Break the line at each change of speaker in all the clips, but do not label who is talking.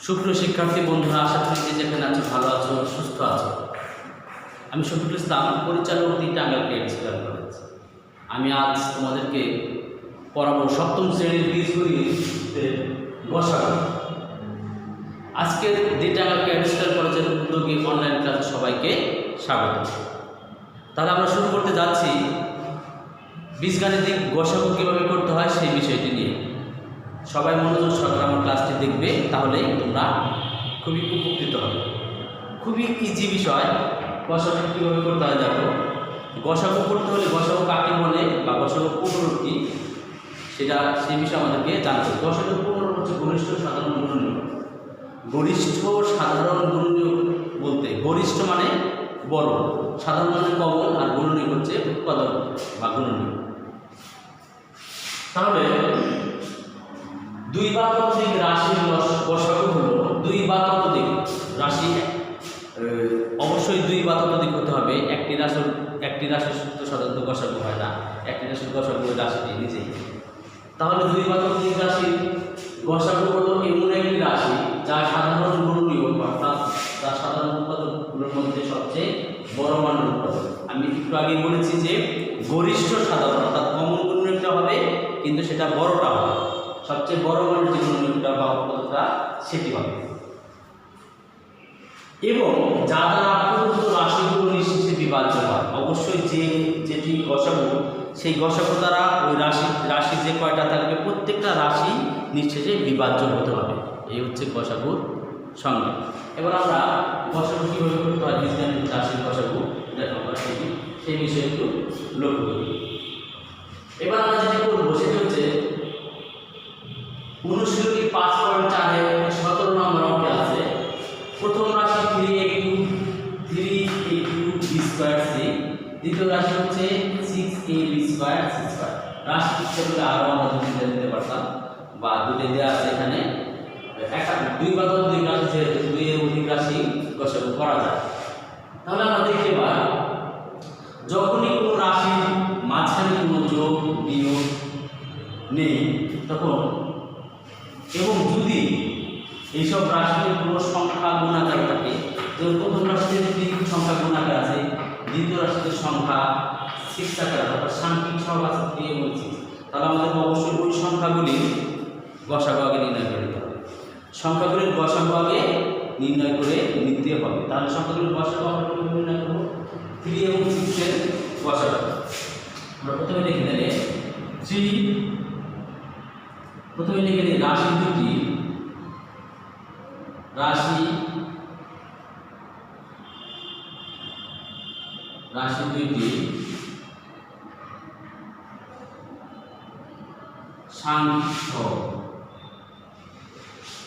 সুপ্রিয় শিক্ষার্থী বন্ধুরা, আশা করি যে যেখানে আছো ভালো আছো, সুস্থ আছো। আমি শফিকুল ইসলাম, পরিচালক টাঙ্গাইল ক্রেডিট স্কয়ার কলেজ। আমি আজ তোমাদেরকে পড়াবো সপ্তম শ্রেণীর বীজগণিতের গসাগু। আজকের টাঙ্গাইল ক্রেডিট স্কয়ার কলেজের উদ্যোগী অনলাইন ক্লাসে সবাইকে স্বাগত। তাহলে আমরা শুরু করতে যাচ্ছি বীজগাণিতিক গসাগু কীভাবে করতে হয় সেই বিষয়টি নিয়ে। সবাই মনোযোগ সহকারে আমার ক্লাসটি দেখবে, তাহলে তোমরা খুবই উপকৃত হবে। খুবই ইজি বিষয়। গসাগু কীভাবে করতে হয় দেখো। গসাগু করতে হলে গসাগু কাকে বলে বা গসাগু পূর্ণরূপ কী সেই বিষয়ে আমাদেরকে জানতে হবে। গসাগুর পূর্ণরূপ হচ্ছে গরিষ্ঠ সাধারণ গুণনীয়ক। গরিষ্ঠ সাধারণ গুণনীয়ক বলতে গরিষ্ঠ মানে বড়, সাধারণ মানে কমন, আর গুণনীয়ক হচ্ছে উৎপাদক বা গুণনীয়ক। তাহলে দুই বা ততোধিক রাশির গসাগু হলো দুই বা ততোধিক রাশি। অবশ্যই দুই বা ততোধিক হতে হবে। একটি রাশির তো সাধারণত গসাগু হয় না, একটি রাশির গসাগু ওই রাশিটি নিজেই। তাহলে দুই বা ততোধিক রাশির গসাগু হলো এমন একটি রাশি যা সাধারণ গুণনীয়ক অর্থাৎ যা সাধারণ উৎপাদকগুলোর মধ্যে সবচেয়ে বড় মানের উৎপাদক। আমি একটু আগে বলেছি যে গরিষ্ঠ সাধারণ অর্থাৎ কমন গুণনীয়কটা হবে, কিন্তু সেটা বড়টা হবে, সবচেয়ে বড় মানের যে গুণনীয়কটা বা উৎপাদকটা সেটি হবে। এবং যা দ্বারা প্রদত্ত রাশিগুলো নিঃশেষে বিভাজ্য হয়। অবশ্যই যেটি গসাগু, সেই গসাগু দ্বারা ওই রাশি যে কয়টা থাকবে প্রত্যেকটা রাশি নিঃশেষে বিভাজ্য হতে হবে। এই হচ্ছে গসাগুর সংজ্ঞা। এবার আমরা গসাগু কীভাবে করতে হয়, বীজগাণিতিক রাশির গসাগু দেখো আমরা সেই বিষয়ে একটু লক্ষ্য করি। এবার আমরা যেটা করবো সেটা হচ্ছে অনুশীলনী 5.4 17 নম্বর অঙ্কে আছে প্রথম রাশি 3a³ c, দ্বিতীয় রাশি হচ্ছে 6ab² c²। রাশি ইচ্ছে করলে আরও আমরা দুটো দিতে পারতাম, বা দুটো দেওয়া আছে এখানে। একটা দুই বা ততোধিক রাশি যেহেতু দুইয়ের অধিক রাশি গসাগু করা যায়। তাহলে আমরা দেখতে পাই যখনই কোনো রাশির মাঝখানে কোনো যোগ বিয়োগ নেই তখন, এবং যদি এইসব রাশির কোনো সংখ্যা গুণাকার থাকে, যেমন প্রথম রাশিতে যদি সংখ্যা গুণাকার আছে, দ্বিতীয় রাশিতে সংখ্যা 6 আকার অর্থাৎ সাংখ্যিক সহগ আছে 3 এবং 6, তাহলে আমাদের অবশ্যই ওই সংখ্যাগুলির গসাগু আগে নির্ণয় করে দিতে হবে। সংখ্যাগুলির গসাগু আগে নির্ণয় করে নিতে হবে। তাহলে সংখ্যাগুলির গসাগু আমরা নির্ণয় করব 3 এবং 6 এর গসাগু। আমরা প্রথমে লিখে দিলে 3, প্রথমে লিখে দিই রাশি দুটি, রাশি দুইটি সাংখ্যিক সহগ।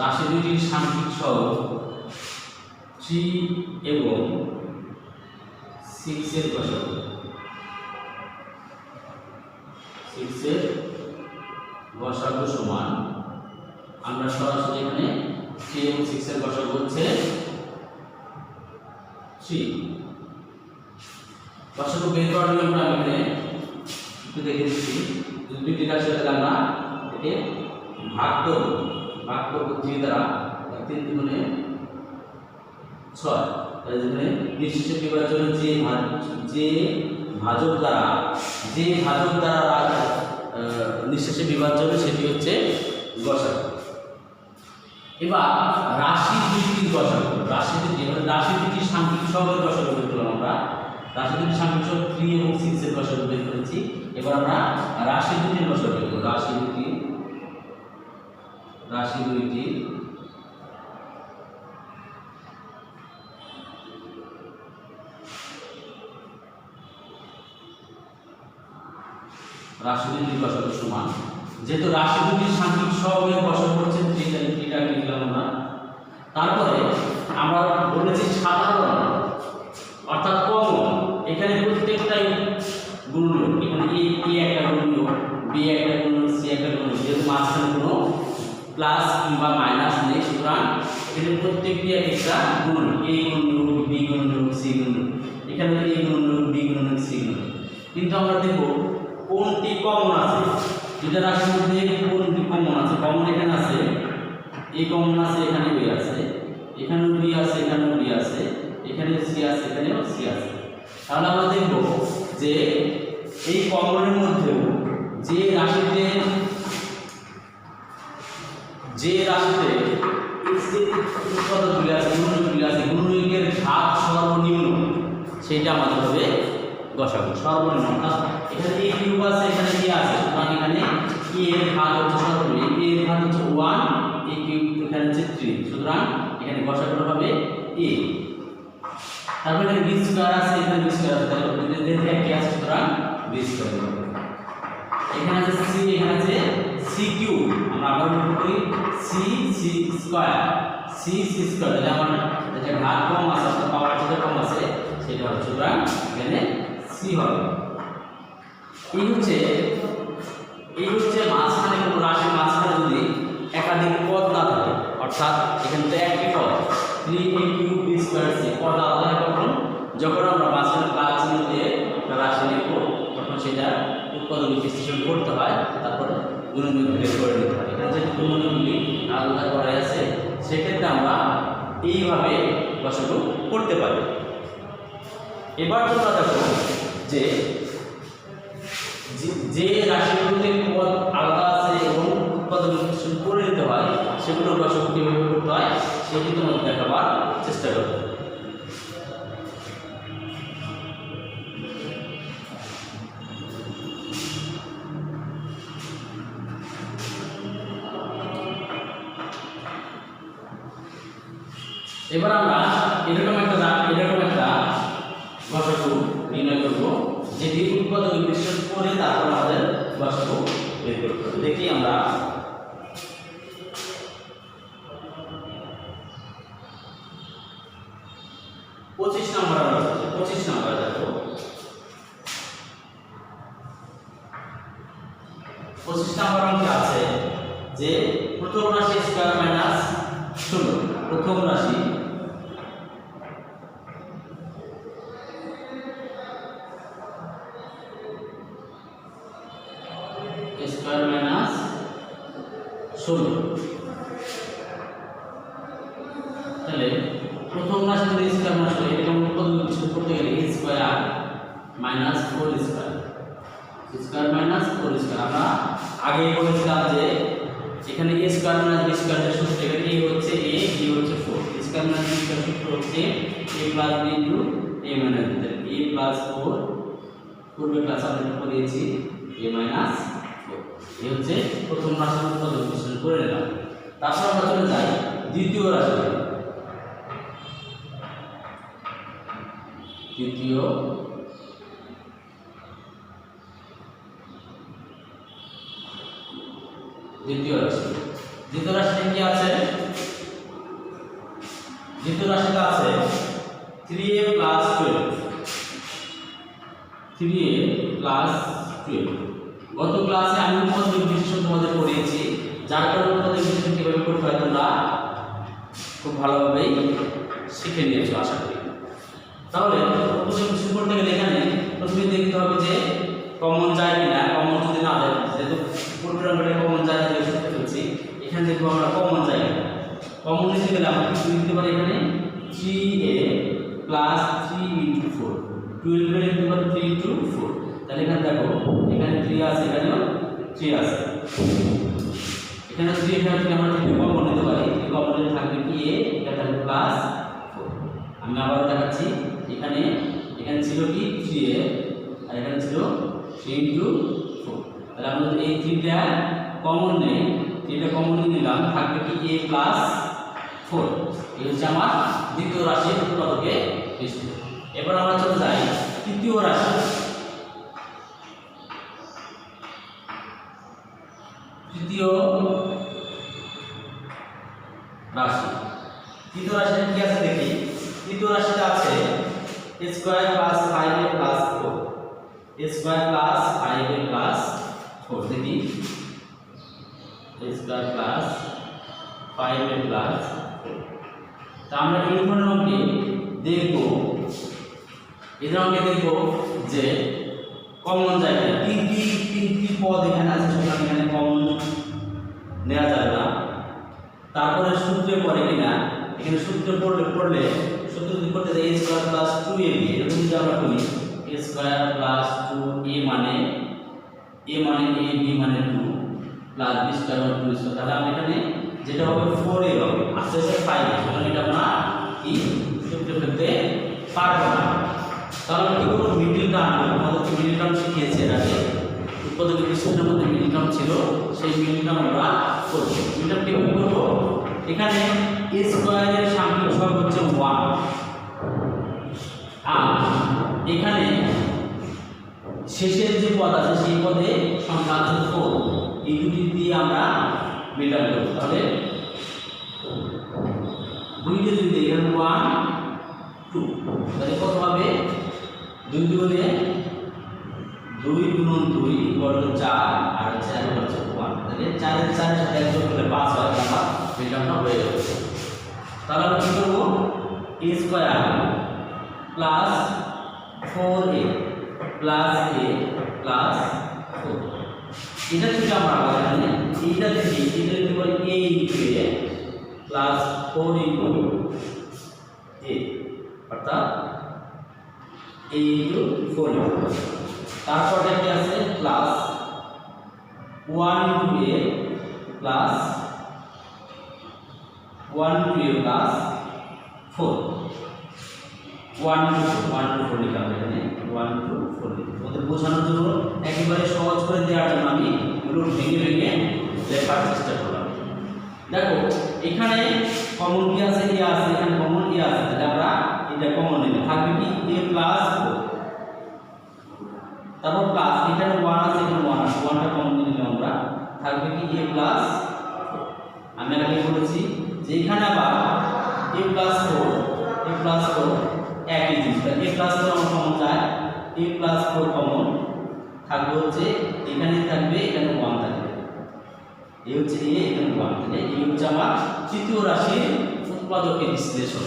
রাশি দুইটির সাংখ্যিক সহগ 3 এবং 6 এর গসাগু। 6 এর গসাগু সমান, আমরা সরাসরি এখানে 3 এবং 6 এর গসাগু হচ্ছে 3। গসাগু বের করার নিয়মটা আমি এখানে একটু দেখে দিচ্ছি। দুটি রাশি হলে আমরা একে ভাগ করব 3 দ্বারা, 3 গুণে 6। এখানে নিঃশেষে বিভাজনের যে ভাজক দ্বারা নিঃশেষে বিভাজ্য হবে সেটি হচ্ছে গসাগু। এবার রাশি দুটির গসাগু, রাশি দুটির সাংখ্যিক সহগের গসাগু বের করলাম আমরা। রাশি দুটির সাংখ্যিক সহগ 3 এবং 6 এর গসাগু বের করেছি। এবার আমরা রাশি দুটির গসাগু বের করব। রাশি দুটি রাশি দুটির গসাগু সমান, যেহেতু রাশি দুটির সাংখ্যিক সহগের গসাগু হচ্ছে 3 লিখলাম আমরা। তারপরে আমরা বলেছি সাধারণ অর্থাৎ কমন, এখানে প্রত্যেকটাই গুণনীয়ক। এখানে a একটা গুণনীয়ক, b একটা গুণনীয়ক, c একটা গুণনীয়ক, যেহেতু মাঝখানে কোনো প্লাস কিংবা মাইনাস নেই, সুতরাং এখানে প্রত্যেকটি একটা গুণনীয়ক। a গুণনীয়ক, b গুণনীয়ক, c গুণনীয়ক। এখানে a গুণনীয়ক, b গুণনীয়ক, c গুণনীয়ক। কিন্তু আমরা দেখব কোনটি কমন আছে, যেটা রাশির মধ্যে কোনটি কমন আছে। কমন এখানে আছে এ কমন আছে, এখানে বি আছে, এখানেও বি আছে, এখানেও বি আছে, এখানেও সি আছে, এখানেও সি আছে। তাহলে আমরা দেখব যে এই কমনের মধ্যেও যে রাশিতে উৎপাদকগুলি আছে, গুণনীয়কগুলি আছে, গুণনীয়কের ঘাত সর্বনিম্ন সেইটা আমাদের হবে গসাগু সর্বনিম্ন। অর্থাৎ এখানে এ কিউব আছে, এখানে কি আছে, সুতরাং এখানে এ এর ঘাত হচ্ছে সর্বনিম্ন, এ এর ঘাত হচ্ছে 1, এ কিউব এখানে হচ্ছে 3, সুতরাং এখানে গসাগু হবে এ। তারপরে এখানে বি স্কয়ার আছে, এখানে বি স্কয়ার আছে, তাহলে যেহেতু একই আছে সুতরাং বি স্কয়ার হবে। এখানে আছে সি, এখানে আছে সি কিউব, আমরা আবার মনে করি C C square, C C square, তাহলে আমরা যেটা ঘাত কম আছে অর্থাৎ পাওয়ার যেটা কম আছে সেটা হচ্ছে, সুতরাং এখানে সি হবে। এই হচ্ছে মাঝখানে কোনো রাশির মাঝখানে যদি একাধিক পদ না থাকে, অর্থাৎ এখানে তো একই পদ 3a cube b square c, পদ আলাদা হয় কখন, যখন আমরা মাঝখানে প্লাস চিহ্ন দিয়ে একটা রাশি লিখব তখন সেটা উৎপাদক বিশ্লেষণ করতে হয়, তারপর গুণনীয়ক বের করে নিতে হয়। এখানে যে গুণনীয়কগুলি আলাদা করা আছে সেক্ষেত্রে আমরা এইভাবে গসাগু করতে পারি। এবার তোমরা দেখো যে যে রাশিগুলোতে পদ আলাদা আছে এবং উৎপাদক বিশ্লেষণ করে নিতে হয় সেগুলোর গসাগু কিভাবে করতে হয় সেটি তোমাদের দেখাবার চেষ্টা করবে। এবার আমরা এরকম একটা গসাগু নির্ণয় করব, যেটি উৎপাদক বিশ্লেষণ করে তারপর আমাদের গসাগু বের করতে হবে। দেখি আমরা পঁচিশ নম্বর দেখো, 25 নম্বর অঙ্কে আছে যে প্রথম রাশি স্কয়ার মাইনাস 16, প্রথম রাশি স্কয়ার মাইনাস 16, তাহলে প্রথম রাশি যদি স্কয়ার মাইনাস 16 এটা আমরা উৎপাদক বিশ্লেষণ করতে গেলে a square minus 4 square minus 4 square. আমরা আগে বলেছিলাম যে এখানে a square minus b square এর সূত্র, এখানে a হচ্ছে a, b হচ্ছে 4, স্কয়ার মাইনাস b স্কয়ার সূত্র হচ্ছে a plus b into a minus b, a plus 4, পূর্বে ক্লাসে আমরা পড়িয়েছি a মাইনাস 4। এই হচ্ছে প্রথম রাশির উৎপাদক বিশ্লেষণ করে নিলাম। তারপর আমরা চলে যাই দ্বিতীয় রাশি। দ্বিতীয় রাশিতে কি আছে? দ্বিতীয় রাশিতে আছে 3a প্লাস 12, 3a প্লাস 12। গত ক্লাসে আমি উৎপাদক বিশ্লেষণ তোমাদের পড়িয়েছি, যার কারণে উৎপাদক বিশ্লেষণ কিভাবে করতে হয় তোমরা খুব ভালোভাবেই শিখে নিয়েছো আশা করি। তাহলে উৎপাদক বিশ্লেষণ করতে গেলে এখানে প্রথমে দেখতে হবে যে কমন যায় কিনা। কমন যদি না যায়, যেহেতু পূর্বের অঙ্কটা কমন যায় না দেখতে পেয়েছি, এখানে দেখবো আমরা কমন যায় কিনা। কমন নিতে গেলে আমরা কি লিখতে পারি, এখানে 3a প্লাস 3 ইনটু 4, 12 এর লিখতে পারি 3 ইনটু 4। তাহলে এখানে দেখো এখানে 3 আছে, এখানেও 3 আছে, এখানে 3 এখানে 3 আমরা 3 কমন নিতে পারি। এই কমনে থাকবে কি a, এটা থাকবে প্লাস 4। আমি আবার দেখাচ্ছি, এখানে ছিল কি 3a আর এখানে ছিল 3 ইনটু 4। তাহলে আমরা যদি এই 3টা কমন নেই, 3টা কমন নিলাম, থাকবে কি a প্লাস 4। এই হচ্ছে আমার দ্বিতীয় রাশির উৎপাদকে বিশ্লেষণ। এবার আমরা চলে যাই তৃতীয় রাশি। তৃতীয় রাশিতে কি আছে দেখি। তৃতীয় রাশিতে আছে a square plus 5a plus 4, a square plus 5a plus 4। দেখি a square plus 5a plus 4। তা আমরা এই ধরনের অঙ্কে দেখব, যে কমন যায় না। তিনটি পদ এখানে আছে, সুতরাং এখানে কমন নেওয়া যাবে না। তারপরে সূত্রে পড়ে কিনা, এখানে সূত্রে পড়লে সূত্র যদি করতে যাই a স্কয়ার প্লাস 2ab, এরকম যদি আমরা করি a স্কয়ার প্লাস 2a মানে a মানে a b মানে 2 প্লাস b স্কয়ার মানে 2 স্কয়ার, তাহলে আমরা এখানে যেটা হবে 4a হবে, আস্তে আস্তে 5 সুতরাং এটা আমরা কি সূত্রে ফেলতে পারবো না। তাহলে কি করব, মিডল টার্ম, আমাদের মিডল টার্ম শিখিয়েছে এর আগে উৎপাদক বিশ্লেষণের মধ্যে মিডল টার্ম ছিল, সেই মিডল টার্ম আমরা করব। মিডল টার্ম কি করব, এখানে a স্কয়ারের সাংখ্যিক সহগ হচ্ছে 1 আর এখানে শেষের যে পদ আছে সেই পদে সংখ্যা আছে 4, এই দুটি দিয়ে আমরা মিডল টার্ম করব। তাহলে দুইটা যদি দেই এখানে 1 2, তাহলে কত হবে 2 দুগুণে 2 গুণন 2 ইকুয়াল টু 4 আর 4 হচ্ছে 1, তাহলে 4 এর 4 এর সাথে 1 যোগ করলে 5 হয়, আমরা মিডটার্মটা হয়ে যাবে। তাহলে আমরা কি করব, a square plus 4a plus a plus 4, এটা থেকে আমরা এখানে এটা থেকে এটা লিখতে পারি a into a plus 4 into a, অর্থাৎ a ইনটু 4 লিখব। তারপর কি আছে plus 1 into a plus 1 into a plus 4, 1 to 4 লিখলাম এখানে, 1 টু 4 লিখলাম। ওদের বোঝানোর জন্য একেবারে সহজ করে দেওয়ার জন্য আমি এগুলো ভেঙে ভেঙে লেখার চেষ্টা করলাম। দেখো এখানে কমন কি আছে, a আছে, এখানে কমন a আছে, তাহলে আমরা এটা কমন নিলে থাকবে কি a প্লাস 4, তারপর প্লাস এখানে 1 আছে, এখানে 1 আছে, 1টা কমন নিলে আমরা থাকবে কি a প্লাস 4। আমি আগে বলেছি যে এখানে আবার a প্লাস 4 একই জিনিস, a প্লাস 4 আমার কমন যায়, a প্লাস 4 কমন থাকবে হচ্ছে এখানে থাকবে, এখানে 1 থাকবে, এই হচ্ছে a, এখানে 1, তাহলে এই হচ্ছে আমার তৃতীয় রাশির উৎপাদকের বিশ্লেষণ।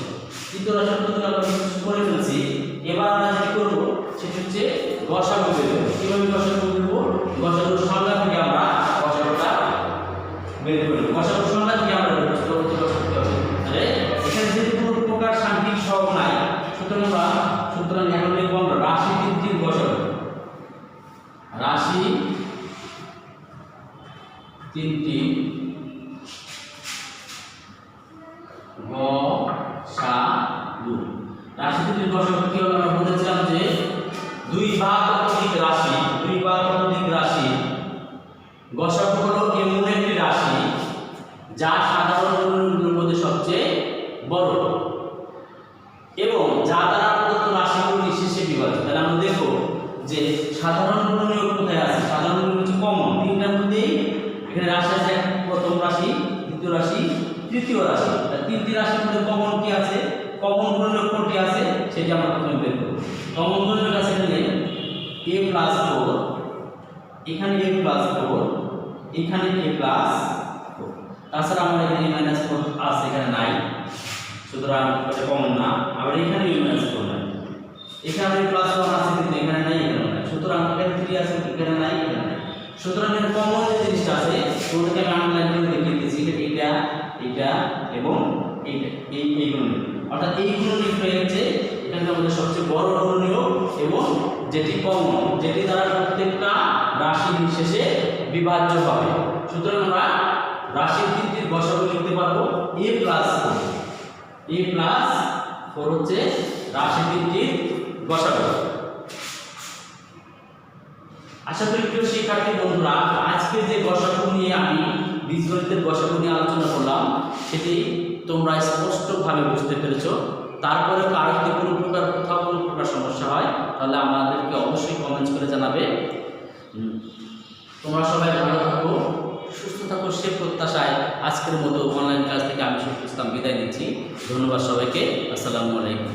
তৃতীয় রাশির উৎপাদক আমরা করে ফেলছি, এবার আমরা যেটা করব সেটা হচ্ছে গসাগু বের করব। কিভাবে গসাগু বের করব, গসাগুর সংখ্যা থেকে আমরা গসাগুটা বের করব, গসাগুর সংখ্যা থেকে আমরা বের করতে হবে। তাহলে এখানে যেহেতু কোনো প্রকার সাংখ্যিক সহগ নাই, সুতরাং এখন লিখব আমরা রাশি তিনটির গসাগু, রাশি তিনটি গসাগু। রাশি তিনটির গসাগু কি হবে, আমরা বলেছিলাম যে 2 বা ততোধিক রাশি গসাগু হলো এমন একটি রাশি যা সাধারণ গুণনীয়কগুলোর মধ্যে সবচেয়ে বড় এবং যা দ্বারা প্রদত্ত রাশিগুলো নিঃশেষে বিভাজ্য। তাহলে আমরা দেখব যে সাধারণ গুণনীয়ক কোথায় আছে, সাধারণ গুণনীয়ক হচ্ছে কমন, তিনটার মধ্যেই এখানে রাশি আছে, প্রথম রাশি, দ্বিতীয় রাশি, তৃতীয় রাশি। তিনটি রাশির মধ্যে কমন কি আছে, কমন গুণনীয়ক কোনটি আছে সেটা আমরা প্রথমে বের করব। কমন গুণনীয়ক আছে এখানে a প্লাস 4, এখানে a প্লাস 4, এখানে a প্লাস 4, তাছাড়া আমরা এখানে a মাইনাস 4 আছে, এখানে নাই, সুতরাং এটা কমন না। আবার এখানে a মাইনাস 4 নাই, এখানে a প্লাস 1 আছে কিন্তু এখানে নাই, এখানে নাই, সুতরাং এখানে 3 আছে, এখানে নাই, এখানে নাই। সুতরাং এর কমন যে জিনিসটা আছে তোমাদেরকে আমি আন্ডারলাইন করে দেখিয়ে দিয়েছি, এটা এটা এবং এইটা, এই গুণনীয়ক, অর্থাৎ এই গুণনীয়কটা হচ্ছে এখানে আমাদের সবচেয়ে বড় গুণনীয়ক এবং যেটি কমন, যেটি দ্বারা প্রত্যেকটা রাশি নিঃশেষে বিভাজ্য হবে। সুতরাং আমরা রাশির তিনটির গসাগু লিখতে পারবো a প্লাস 4, a প্লাস 4 হচ্ছে রাশি তিনটির গসাগু। আশা করি প্রিয় শিক্ষার্থী বন্ধুরা, আজকে যে গসাগু নিয়ে আমি বীজগণিতের গসাগু নিয়ে আলোচনা করলাম সেটি তোমরা স্পষ্টভাবে বুঝতে পেরেছো। তারপরে কারো যদি কোনো প্রকার সমস্যা হয় তাহলে আমাদেরকে অবশ্যই কমেন্টস করে জানাবে। তোমরা সবাই ভালো থাকো, সুস্থ থাকো, সে প্রত্যাশায় আজকের মতো অনলাইন ক্লাস থেকে আমি সুস্থ ইসলাম বিদায় নিচ্ছি। ধন্যবাদ সবাইকে, আসসালামু আলাইকুম।